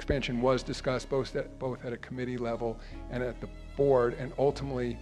expansion was discussed both at a committee level and at the board, and ultimately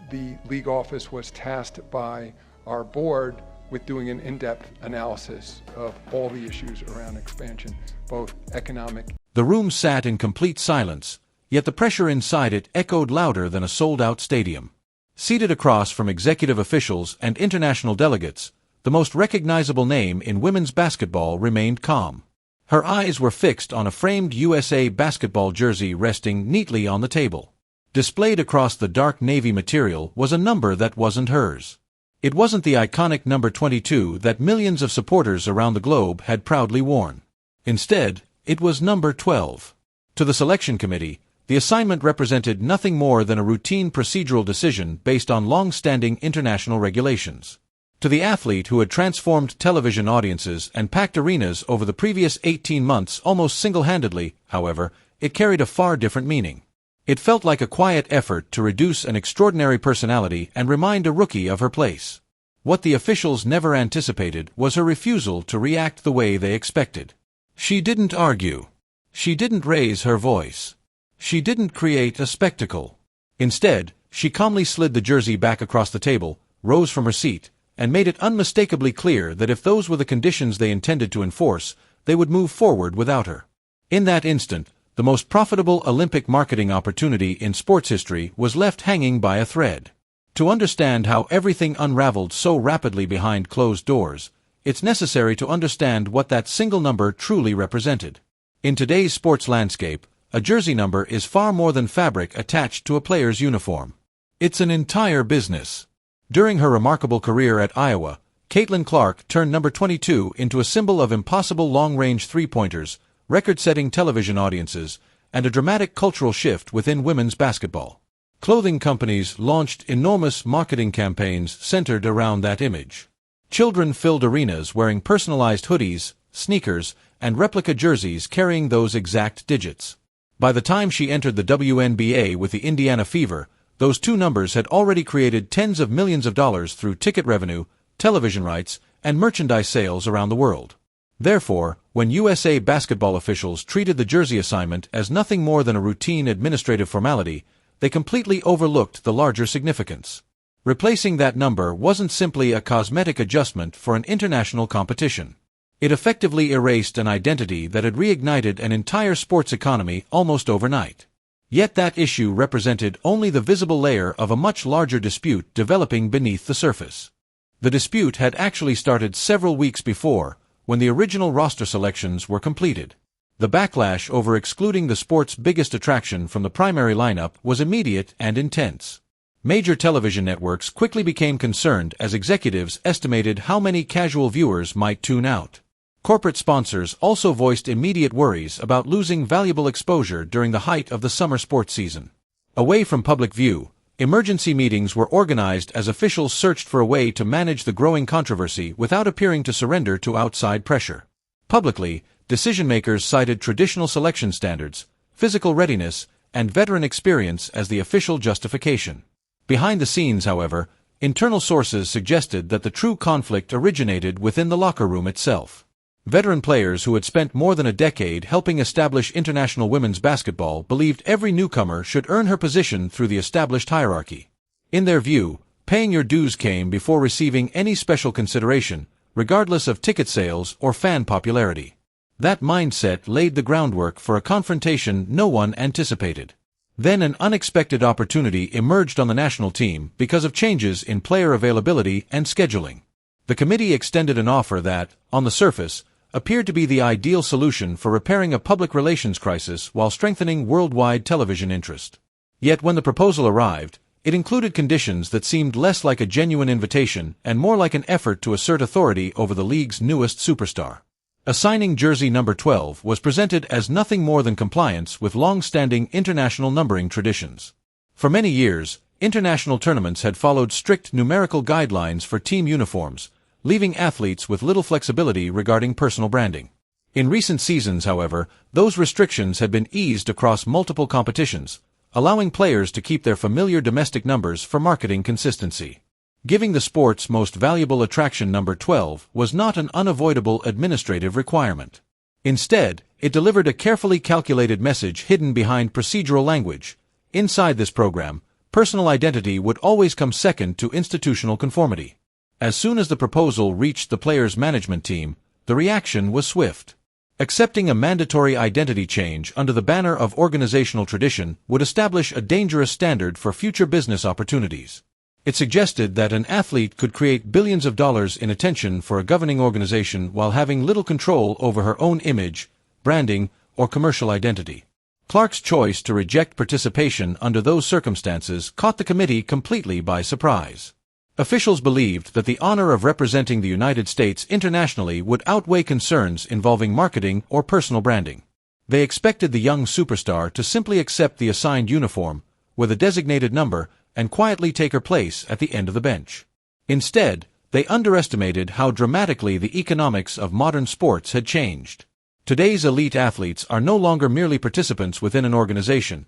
the league office was tasked by our board with doing an in-depth analysis of all the issues around expansion, both economic. The room sat in complete silence, yet the pressure inside it echoed louder than a sold-out stadium. Seated across from executive officials and international delegates, the most recognizable name in women's basketball remained calm. Her eyes were fixed on a framed USA basketball jersey resting neatly on the table. Displayed across the dark navy material was a number that wasn't hers. It wasn't the iconic number 22 that millions of supporters around the globe had proudly worn. Instead, it was number 12. To the selection committee, the assignment represented nothing more than a routine procedural decision based on long-standing international regulations. To the athlete who had transformed television audiences and packed arenas over the previous 18 months almost single-handedly, however, it carried a far different meaning. It felt like a quiet effort to reduce an extraordinary personality and remind a rookie of her place. What the officials never anticipated was her refusal to react the way they expected. She didn't argue. She didn't raise her voice. She didn't create a spectacle. Instead, she calmly slid the jersey back across the table, rose from her seat, and made it unmistakably clear that if those were the conditions they intended to enforce, they would move forward without her. In that instant, the most profitable Olympic marketing opportunity in sports history was left hanging by a thread. To understand how everything unraveled so rapidly behind closed doors, it's necessary to understand what that single number truly represented. In today's sports landscape, a jersey number is far more than fabric attached to a player's uniform. It's an entire business. During her remarkable career at Iowa, Caitlin Clark turned number 22 into a symbol of impossible long-range three-pointers, record-setting television audiences, and a dramatic cultural shift within women's basketball. Clothing companies launched enormous marketing campaigns centered around that image. Children filled arenas wearing personalized hoodies, sneakers, and replica jerseys carrying those exact digits. By the time she entered the WNBA with the Indiana Fever, those two numbers had already created tens of millions of dollars through ticket revenue, television rights, and merchandise sales around the world. Therefore, when USA basketball officials treated the jersey assignment as nothing more than a routine administrative formality, they completely overlooked the larger significance. Replacing that number wasn't simply a cosmetic adjustment for an international competition. It effectively erased an identity that had reignited an entire sports economy almost overnight. Yet that issue represented only the visible layer of a much larger dispute developing beneath the surface. The dispute had actually started several weeks before, when the original roster selections were completed. The backlash over excluding the sport's biggest attraction from the primary lineup was immediate and intense. Major television networks quickly became concerned as executives estimated how many casual viewers might tune out. Corporate sponsors also voiced immediate worries about losing valuable exposure during the height of the summer sports season. Away from public view, emergency meetings were organized as officials searched for a way to manage the growing controversy without appearing to surrender to outside pressure. Publicly, decision-makers cited traditional selection standards, physical readiness, and veteran experience as the official justification. Behind the scenes, however, internal sources suggested that the true conflict originated within the locker room itself. Veteran players who had spent more than a decade helping establish international women's basketball believed every newcomer should earn her position through the established hierarchy. In their view, paying your dues came before receiving any special consideration, regardless of ticket sales or fan popularity. That mindset laid the groundwork for a confrontation no one anticipated. Then an unexpected opportunity emerged on the national team because of changes in player availability and scheduling. The committee extended an offer that, on the surface, appeared to be the ideal solution for repairing a public relations crisis while strengthening worldwide television interest. Yet when the proposal arrived, it included conditions that seemed less like a genuine invitation and more like an effort to assert authority over the league's newest superstar. Assigning jersey number 12 was presented as nothing more than compliance with long-standing international numbering traditions. For many years, international tournaments had followed strict numerical guidelines for team uniforms, leaving athletes with little flexibility regarding personal branding. In recent seasons, however, those restrictions had been eased across multiple competitions, allowing players to keep their familiar domestic numbers for marketing consistency. Giving the sport's most valuable attraction number 12 was not an unavoidable administrative requirement. Instead, It delivered a carefully calculated message hidden behind procedural language. Inside this program, personal identity would always come second to institutional conformity. As soon as the proposal reached the players' management team, the reaction was swift. Accepting a mandatory identity change under the banner of organizational tradition would establish a dangerous standard for future business opportunities. It suggested that an athlete could create billions of dollars in attention for a governing organization while having little control over her own image, branding, or commercial identity. Clark's choice to reject participation under those circumstances caught the committee completely by surprise. Officials believed that the honor of representing the United States internationally would outweigh concerns involving marketing or personal branding. They expected the young superstar to simply accept the assigned uniform, with a designated number, and quietly take her place at the end of the bench. Instead, they underestimated how dramatically the economics of modern sports had changed. Today's elite athletes are no longer merely participants within an organization.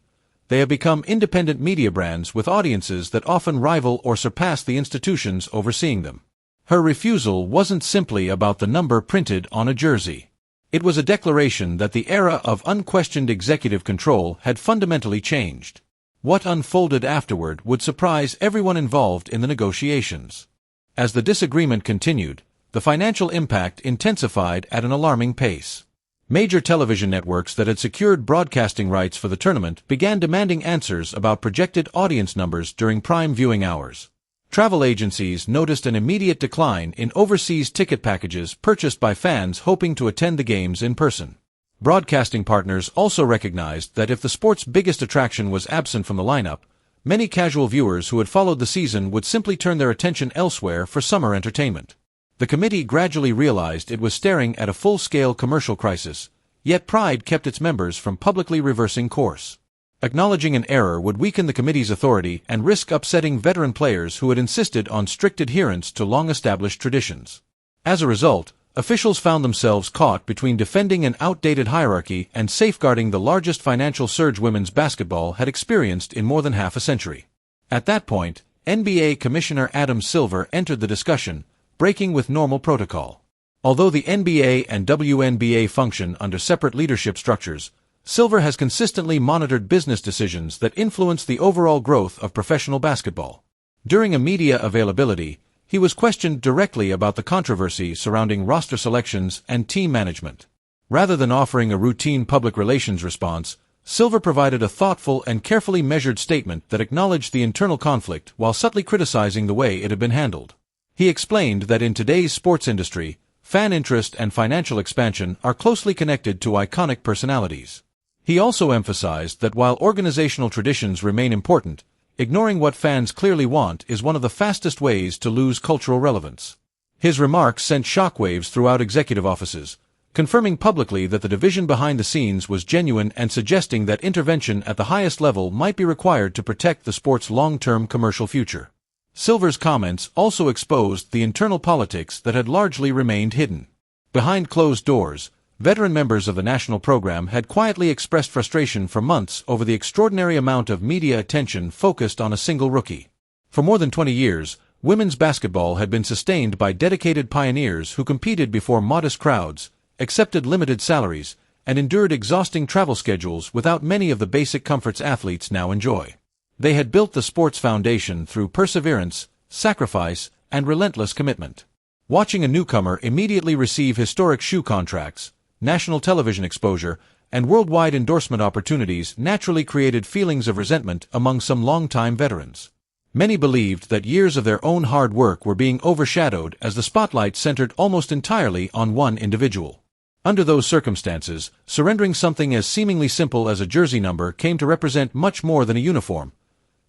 They have become independent media brands with audiences that often rival or surpass the institutions overseeing them. Her refusal wasn't simply about the number printed on a jersey. It was a declaration that the era of unquestioned executive control had fundamentally changed. What unfolded afterward would surprise everyone involved in the negotiations. As the disagreement continued, the financial impact intensified at an alarming pace. Major television networks that had secured broadcasting rights for the tournament began demanding answers about projected audience numbers during prime viewing hours. Travel agencies noticed an immediate decline in overseas ticket packages purchased by fans hoping to attend the games in person. Broadcasting partners also recognized that if the sport's biggest attraction was absent from the lineup, many casual viewers who had followed the season would simply turn their attention elsewhere for summer entertainment. The committee gradually realized it was staring at a full-scale commercial crisis, yet pride kept its members from publicly reversing course. Acknowledging an error would weaken the committee's authority and risk upsetting veteran players who had insisted on strict adherence to long-established traditions. As a result, officials found themselves caught between defending an outdated hierarchy and safeguarding the largest financial surge women's basketball had experienced in more than half a century. At that point, NBA Commissioner Adam Silver entered the discussion, breaking with normal protocol. Although the NBA and WNBA function under separate leadership structures, Silver has consistently monitored business decisions that influence the overall growth of professional basketball. During a media availability, he was questioned directly about the controversy surrounding roster selections and team management. Rather than offering a routine public relations response, Silver provided a thoughtful and carefully measured statement that acknowledged the internal conflict while subtly criticizing the way it had been handled. He explained that in today's sports industry, fan interest and financial expansion are closely connected to iconic personalities. He also emphasized that while organizational traditions remain important, ignoring what fans clearly want is one of the fastest ways to lose cultural relevance. His remarks sent shockwaves throughout executive offices, confirming publicly that the division behind the scenes was genuine and suggesting that intervention at the highest level might be required to protect the sport's long-term commercial future. Silver's comments also exposed the internal politics that had largely remained hidden. Behind closed doors, veteran members of the national program had quietly expressed frustration for months over the extraordinary amount of media attention focused on a single rookie. For more than 20 years, women's basketball had been sustained by dedicated pioneers who competed before modest crowds, accepted limited salaries, and endured exhausting travel schedules without many of the basic comforts athletes now enjoy. They had built the sport's foundation through perseverance, sacrifice, and relentless commitment. Watching a newcomer immediately receive historic shoe contracts, national television exposure, and worldwide endorsement opportunities naturally created feelings of resentment among some longtime veterans. Many believed that years of their own hard work were being overshadowed as the spotlight centered almost entirely on one individual. Under those circumstances, surrendering something as seemingly simple as a jersey number came to represent much more than a uniform.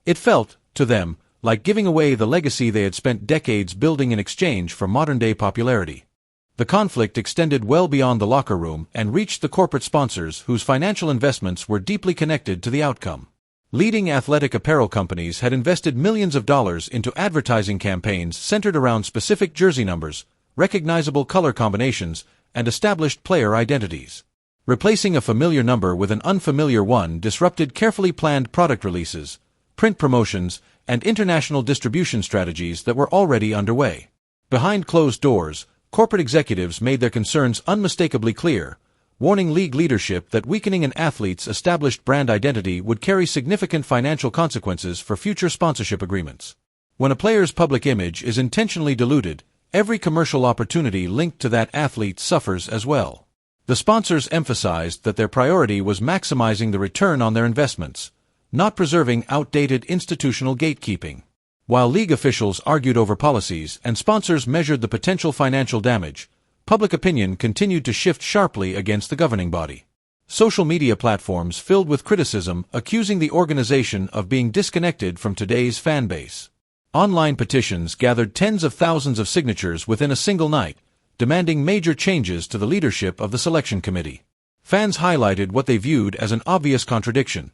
It felt, to them, like giving away the legacy they had spent decades building in exchange for modern-day popularity. The conflict extended well beyond the locker room and reached the corporate sponsors whose financial investments were deeply connected to the outcome. Leading athletic apparel companies had invested millions of dollars into advertising campaigns centered around specific jersey numbers, recognizable color combinations, and established player identities. Replacing a familiar number with an unfamiliar one disrupted carefully planned product releases, print promotions, and international distribution strategies that were already underway. Behind closed doors, corporate executives made their concerns unmistakably clear. warning league leadership that weakening an athlete's established brand identity would carry significant financial consequences for future sponsorship agreements. When a player's public image is intentionally diluted, every commercial opportunity linked to that athlete suffers as well. The sponsors emphasized that their priority was maximizing the return on their investments, not preserving outdated institutional gatekeeping. While league officials argued over policies and sponsors measured the potential financial damage, public opinion continued to shift sharply against the governing body. Social media platforms filled with criticism accusing the organization of being disconnected from today's fan base. Online petitions gathered tens of thousands of signatures within a single night, demanding major changes to the leadership of the selection committee. Fans highlighted what they viewed as an obvious contradiction.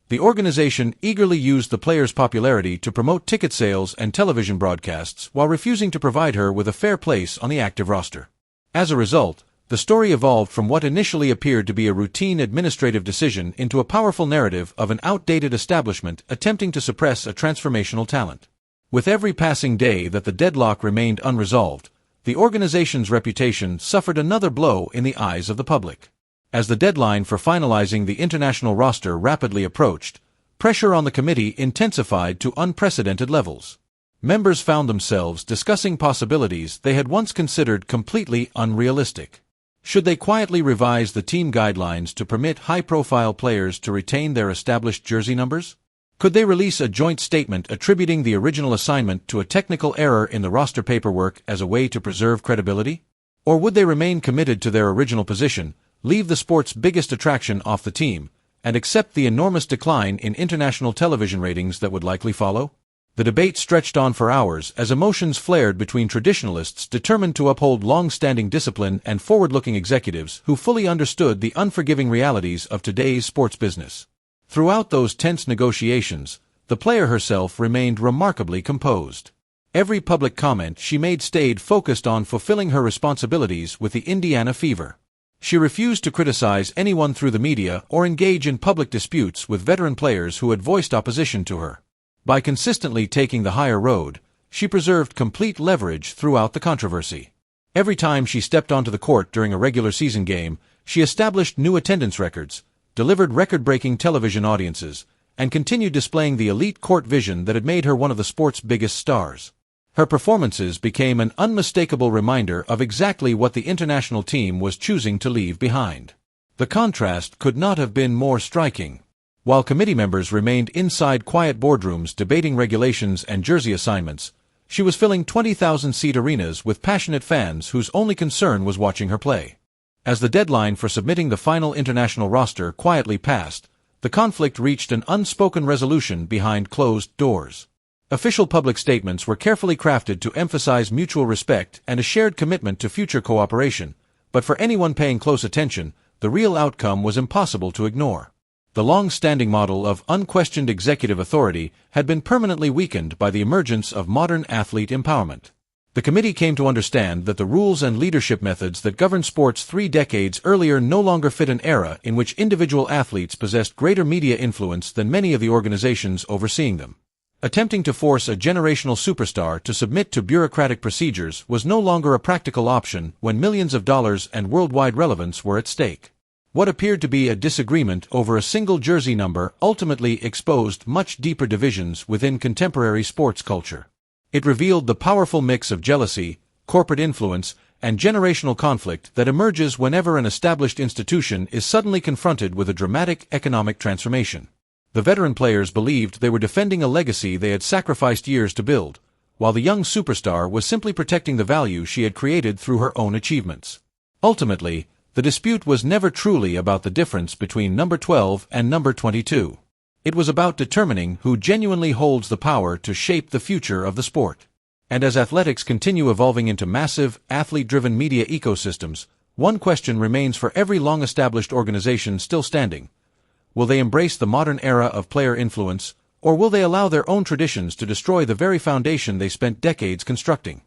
The organization eagerly used the player's popularity to promote ticket sales and television broadcasts while refusing to provide her with a fair place on the active roster. As a result, the story evolved from what initially appeared to be a routine administrative decision into a powerful narrative of an outdated establishment attempting to suppress a transformational talent. With every passing day that the deadlock remained unresolved, the organization's reputation suffered another blow in the eyes of the public. As the deadline for finalizing the international roster rapidly approached, pressure on the committee intensified to unprecedented levels. Members found themselves discussing possibilities they had once considered completely unrealistic. Should they quietly revise the team guidelines to permit high-profile players to retain their established jersey numbers? Could they release a joint statement attributing the original assignment to a technical error in the roster paperwork as a way to preserve credibility? Or would they remain committed to their original position, leave the sport's biggest attraction off the team, and accept the enormous decline in international television ratings that would likely follow? The debate stretched on for hours as emotions flared between traditionalists determined to uphold long-standing discipline and forward-looking executives who fully understood the unforgiving realities of today's sports business. Throughout those tense negotiations, the player herself remained remarkably composed. Every public comment she made stayed focused on fulfilling her responsibilities with the Indiana Fever. She refused to criticize anyone through the media or engage in public disputes with veteran players who had voiced opposition to her. By consistently taking the higher road, she preserved complete leverage throughout the controversy. Every time she stepped onto the court during a regular season game, she established new attendance records, delivered record-breaking television audiences, and continued displaying the elite court vision that had made her one of the sport's biggest stars. Her performances became an unmistakable reminder of exactly what the international team was choosing to leave behind. The contrast could not have been more striking. While committee members remained inside quiet boardrooms debating regulations and jersey assignments, she was filling 20,000-seat arenas with passionate fans whose only concern was watching her play. As the deadline for submitting the final international roster quietly passed, the conflict reached an unspoken resolution behind closed doors. Official public statements were carefully crafted to emphasize mutual respect and a shared commitment to future cooperation, but for anyone paying close attention, the real outcome was impossible to ignore. The long-standing model of unquestioned executive authority had been permanently weakened by the emergence of modern athlete empowerment. The committee came to understand that the rules and leadership methods that governed sports 3 decades earlier no longer fit an era in which individual athletes possessed greater media influence than many of the organizations overseeing them. Attempting to force a generational superstar to submit to bureaucratic procedures was no longer a practical option when millions of dollars and worldwide relevance were at stake. What appeared to be a disagreement over a single jersey number ultimately exposed much deeper divisions within contemporary sports culture. It revealed the powerful mix of jealousy, corporate influence, and generational conflict that emerges whenever an established institution is suddenly confronted with a dramatic economic transformation. The veteran players believed they were defending a legacy they had sacrificed years to build, while the young superstar was simply protecting the value she had created through her own achievements. Ultimately, the dispute was never truly about the difference between number 12 and number 22. It was about determining who genuinely holds the power to shape the future of the sport. And as athletics continue evolving into massive, athlete-driven media ecosystems, one question remains for every long-established organization still standing. Will they embrace the modern era of player influence, or will they allow their own traditions to destroy the very foundation they spent decades constructing?